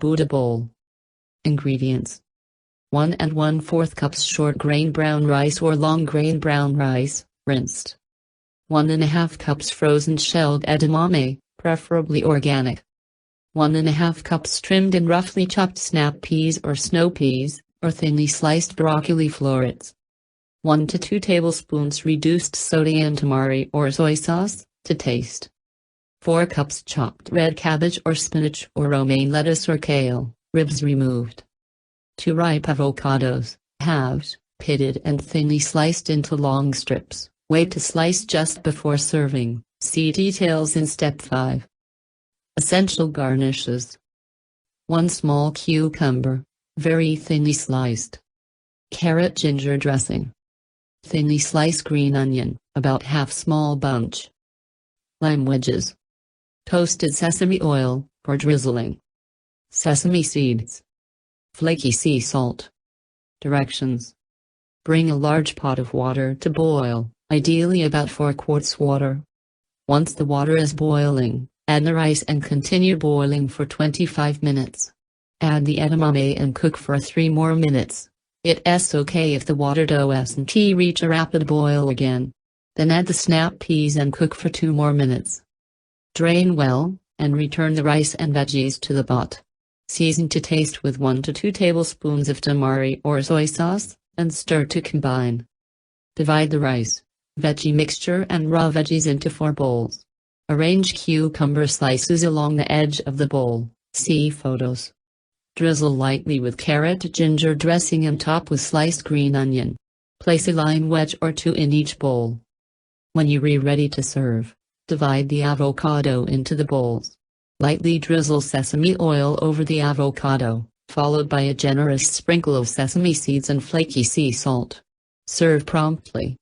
Buddha bowl. Ingredients: 1 1/4 cups short grain brown rice or long grain brown rice, rinsed. 1½ cups frozen shelled edamame, preferably organic. 1½ cups trimmed and roughly chopped snap peas or snow peas, or thinly sliced broccoli florets. 1 to 2 tablespoons reduced sodium tamari or soy sauce, to taste. 4 cups chopped red cabbage or spinach or romaine lettuce or kale, ribs removed. 2 ripe avocados, halved, pitted and thinly sliced into long strips. Wait to slice just before serving. See details in step 5. Essential garnishes: 1 small cucumber, very thinly sliced. Carrot ginger dressing. Thinly sliced green onion, about half small bunch. Lime wedges. Toasted sesame oil, for drizzling. Sesame seeds. Flaky sea salt. Directions: bring a large pot of water to boil, ideally about 4 quarts water. Once the water is boiling, add the rice and continue boiling for 25 minutes. Add the edamame and cook for 3 more minutes. It's okay if the water doesn't reach a rapid boil again. Then add the snap peas and cook for 2 more minutes. Drain well, and return the rice and veggies to the pot. Season to taste with 1 to 2 tablespoons of tamari or soy sauce, and stir to combine. Divide the rice, veggie mixture and raw veggies into 4 bowls. Arrange cucumber slices along the edge of the bowl, see photos. Drizzle lightly with carrot ginger dressing and top with sliced green onion. Place a lime wedge or 2 in each bowl. When you're ready to serve, divide the avocado into the bowls. Lightly drizzle sesame oil over the avocado, followed by a generous sprinkle of sesame seeds and flaky sea salt. Serve promptly.